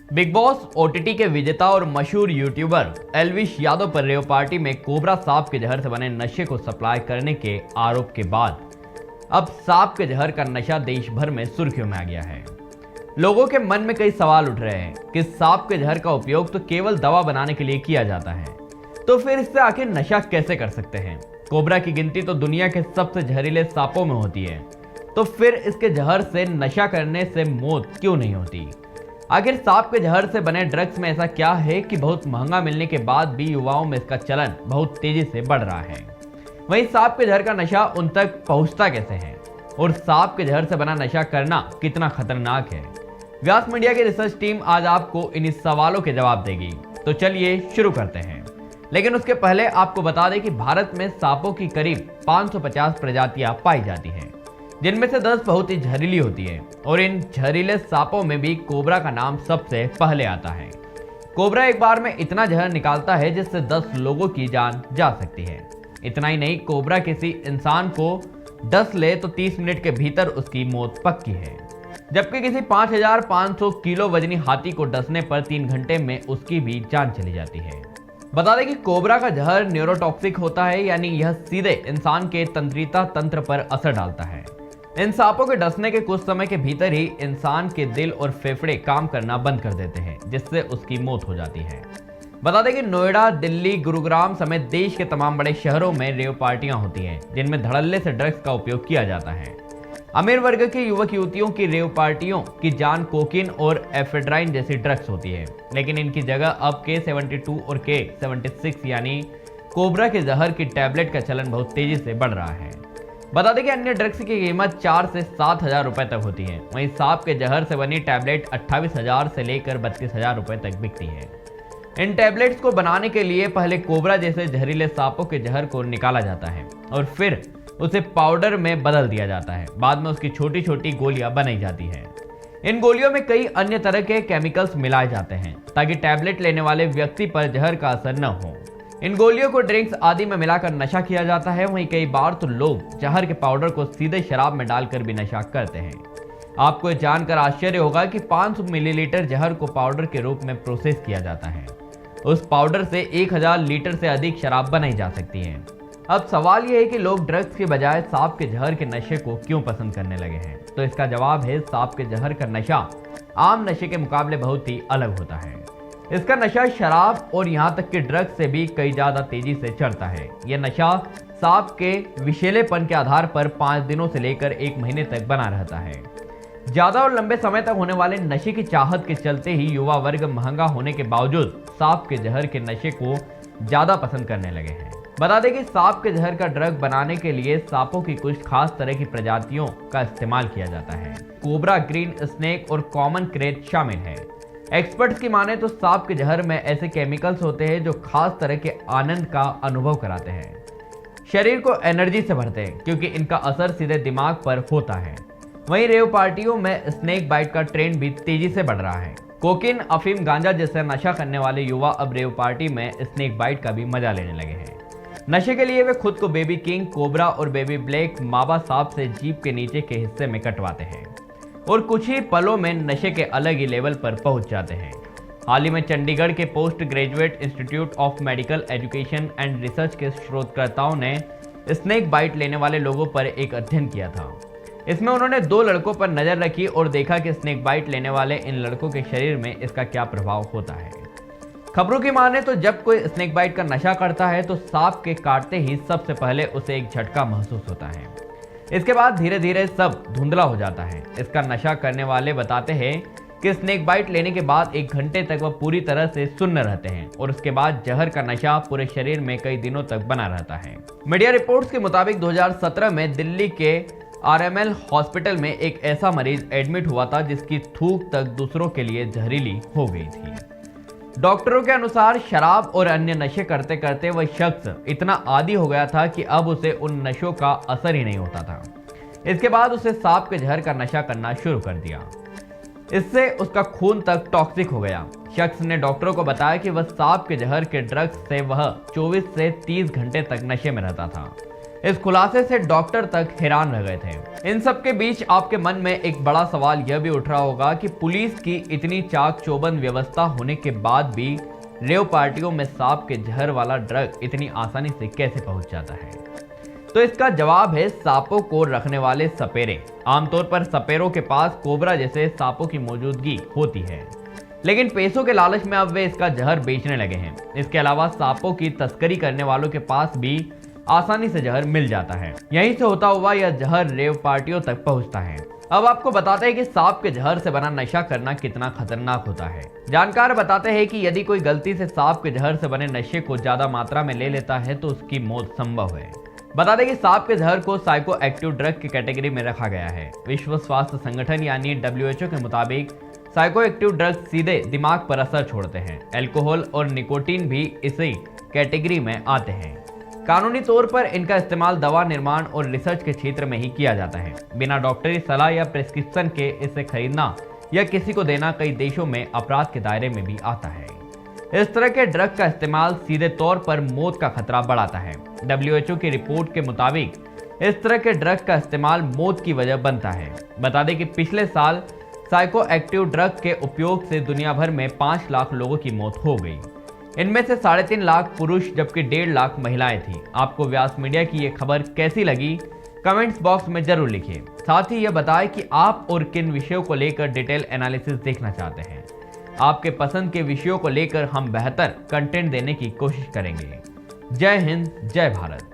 Big boss OTT के विजेता और मशहूर यूट्यूबर एल्विश यादव पर रेव पार्टी में कोबरा सांप के जहर से बने नशे को सप्लाई करने के आरोप के बाद अब सांप के जहर का नशा देश भर में सुर्खियों में आ गया है। लोगों के मन में कई सवाल उठ रहे हैं कि सांप के जहर का उपयोग तो केवल दवा बनाने के लिए किया जाता है, तो फिर इससे आखिर नशा कैसे कर सकते हैं। कोबरा की गिनती तो दुनिया के सबसे जहरीले सांपों में होती है, तो फिर इसके जहर से नशा करने से मौत क्यों नहीं होती। आखिर सांप के जहर से बने ड्रग्स में ऐसा क्या है कि बहुत महंगा मिलने के बाद भी युवाओं में इसका चलन बहुत तेजी से बढ़ रहा है। वहीं सांप के जहर का नशा उन तक पहुंचता कैसे है और सांप के जहर से बना नशा करना कितना खतरनाक है। व्यास मीडिया की रिसर्च टीम आज आपको इन सवालों के जवाब देगी, तो चलिए शुरू करते हैं। लेकिन उसके पहले आपको बता दें कि भारत में सांपों की करीब 550 प्रजातियां पाई जाती हैं, जिनमें से 10 बहुत ही जहरीली होती है और इन जहरीले सांपों में भी कोबरा का नाम सबसे पहले आता है। कोबरा एक बार में इतना जहर निकालता है जिससे 10 लोगों की जान जा सकती है। इतना ही नहीं, कोबरा किसी इंसान को डस ले तो 30 मिनट के भीतर उसकी मौत पक्की है, जबकि किसी 5500 किलो वजनी हाथी को डसने पर 3 घंटे में उसकी भी जान चली जाती है। बता दें कि कोबरा का जहर न्यूरोटॉक्सिक होता है, यानी यह सीधे इंसान के तंत्रिका तंत्र पर असर डालता है। इन सांपों के डसने के कुछ समय के भीतर ही इंसान के दिल और फेफड़े काम करना बंद कर देते हैं, जिससे उसकी मौत हो जाती है। बता दें कि नोएडा, दिल्ली, गुरुग्राम समेत देश के तमाम बड़े शहरों में रेव पार्टियां होती हैं, जिनमें धड़ल्ले से ड्रग्स का उपयोग किया जाता है। अमीर वर्ग के युवक युवतियों की रेव पार्टियों की जान कोकीन और एफेड्राइन जैसी ड्रग्स होती है, लेकिन इनकी जगह अब K72 और K76 यानी कोबरा के जहर की टैबलेट का चलन बहुत तेजी से बढ़ रहा है। बता दें कि अन्य ड्रग्स की कीमत 4 से 7 हजार रुपए तक होती है। वहीं सांप के जहर से बनी टैबलेट 28,000 से लेकर 32,000 रुपए तक बिकती है। इन टैबलेट्स को बनाने के लिए पहले कोबरा जैसे जहरीले सांपों के जहर को निकाला जाता है और फिर उसे पाउडर में बदल दिया जाता है। बाद में उसकी छोटी छोटी गोलियां बनाई जाती है। इन गोलियों में कई अन्य तरह के केमिकल्स मिलाए जाते हैं ताकि टैबलेट लेने वाले व्यक्ति पर जहर का असर न हो। इन गोलियों को ड्रिंक्स आदि में मिलाकर नशा किया जाता है। वहीं कई बार तो लोग जहर के पाउडर को सीधे शराब में डालकर भी नशा करते हैं। आपको जानकर आश्चर्य होगा कि 500 मिलीलीटर जहर को पाउडर के रूप में प्रोसेस किया जाता है। उस पाउडर से 1000 लीटर से अधिक शराब बनाई जा सकती है। अब सवाल यह है कि लोग ड्रग्स के बजाय सांप के जहर के नशे को क्यों पसंद करने लगे हैं। तो इसका जवाब है, सांप के जहर का नशा आम नशे के मुकाबले बहुत ही अलग होता है। इसका नशा शराब और यहाँ तक कि ड्रग्स से भी कई ज्यादा तेजी से चढ़ता है। यह नशा सांप के विषैलेपन के आधार पर 5 दिनों से लेकर 1 महीने तक बना रहता है। ज्यादा और लंबे समय तक होने वाले नशे की चाहत के चलते ही युवा वर्ग महंगा होने के बावजूद सांप के जहर के नशे को ज्यादा पसंद करने लगे हैं। बता दें कि सांप के जहर का ड्रग बनाने के लिए सांपों की कुछ खास तरह की प्रजातियों का इस्तेमाल किया जाता है। कोबरा, ग्रीन स्नेक और कॉमन क्रेट शामिल है। एक्सपर्ट्स की माने तो सांप के जहर में ऐसे केमिकल्स होते हैं जो खास तरह के आनंद का अनुभव कराते हैं, शरीर को एनर्जी से भरते हैं, क्योंकि इनका असर सीधे दिमाग पर होता है। वहीं रेव पार्टियों में स्नेक बाइट का ट्रेंड भी तेजी से बढ़ रहा है। कोकीन, अफीम, गांजा जैसे नशा करने वाले युवा अब रेव पार्टी में स्नेक बाइट का भी मजा लेने लगे हैं। नशे के लिए वे खुद को बेबी किंग, कोबरा और बेबी ब्लैक मावा सांप से जीभ के नीचे के हिस्से में कटवाते हैं और कुछ ही पलों में नशे के अलग ही लेवल पर पहुंच जाते हैं। हाल ही में चंडीगढ़ के post graduate institute of medical education and research के शोधकर्ताओं ने स्नेक बाइट लेने वाले लोगों पर एक अध्ययन किया था। इसमें उन्होंने 2 लड़कों पर नजर रखी और देखा कि स्नेक बाइट लेने वाले इन लड़कों के शरीर में इसका क्या प्रभाव होता है। खबरों की माने तो जब कोई स्नेक बाइट का नशा करता है तो सांप के काटते ही सबसे पहले उसे एक झटका महसूस होता है। इसके बाद धीरे धीरे सब धुंधला हो जाता है। इसका नशा करने वाले बताते हैं कि स्नेक बाइट लेने के बाद 1 घंटे तक वह पूरी तरह से सुन्न रहते हैं और उसके बाद जहर का नशा पूरे शरीर में कई दिनों तक बना रहता है। मीडिया रिपोर्ट्स के मुताबिक 2017 में दिल्ली के RML हॉस्पिटल में एक ऐसा मरीज एडमिट हुआ था जिसकी थूक तक दूसरों के लिए जहरीली हो गई थी। डॉक्टरों के अनुसार शराब और अन्य नशे करते करते वह शख्स इतना आदी हो गया था कि अब उसे उन नशों का असर ही नहीं होता था। इसके बाद उसे सांप के जहर का नशा करना शुरू कर दिया। इससे उसका खून तक टॉक्सिक हो गया। शख्स ने डॉक्टरों को बताया कि वह सांप के जहर के ड्रग्स से वह 24 से 30 घंटे तक नशे में रहता था। इस खुलासे से डॉक्टर तक हैरान रह गए थे। इन सब के बीच आपके मन में एक बड़ा सवाल यह भी उठ रहा होगा कि पुलिस की इतनी चाक चौबंद व्यवस्था होने के बाद भी रेव पार्टियों में सांप के जहर वाला ड्रग इतनी आसानी से कैसे पहुंच जाता है। तो इसका जवाब है सांपों को रखने वाले सपेरे। आमतौर पर सपेरों के पास कोबरा जैसे सांपों की मौजूदगी होती है, लेकिन पैसों के लालच में अब वे इसका जहर बेचने लगे हैं। इसके अलावा सांपों की तस्करी करने वालों के पास भी आसानी से जहर मिल जाता है। यहीं से होता हुआ यह जहर रेव पार्टियों तक पहुंचता है। अब आपको बताते हैं कि सांप के जहर से बना नशा करना कितना खतरनाक होता है। जानकार बताते हैं कि यदि कोई गलती से सांप के जहर से बने नशे को ज्यादा मात्रा में ले लेता है तो उसकी मौत संभव है। बता दें कि सांप के जहर को साइको एक्टिव ड्रग की कैटेगरी में रखा गया है। विश्व स्वास्थ्य संगठन यानी WHO के मुताबिक साइको एक्टिव ड्रग सीधे दिमाग पर असर छोड़ते हैं। अल्कोहल और निकोटीन भी इसी कैटेगरी में आते हैं। कानूनी तौर पर इनका इस्तेमाल दवा निर्माण और रिसर्च के क्षेत्र में ही किया जाता है। बिना डॉक्टरी सलाह या प्रिस्क्रिप्शन के इसे खरीदना या किसी को देना कई देशों में अपराध के दायरे में भी आता है। इस तरह के ड्रग का इस्तेमाल सीधे तौर पर मौत का खतरा बढ़ाता है। WHO की रिपोर्ट के मुताबिक इस तरह के ड्रग का इस्तेमाल मौत की वजह बनता है। बता दें कि पिछले साल साइको एक्टिव ड्रग के उपयोग से दुनिया भर में 5 लाख लोगों की मौत हो गई। इनमें से 3.5 लाख पुरुष जबकि 1.5 लाख महिलाएं थी। आपको व्यास मीडिया की ये खबर कैसी लगी कमेंट्स बॉक्स में जरूर लिखिए। साथ ही यह बताएं कि आप और किन विषयों को लेकर डिटेल एनालिसिस देखना चाहते हैं। आपके पसंद के विषयों को लेकर हम बेहतर कंटेंट देने की कोशिश करेंगे। जय हिंद, जय भारत।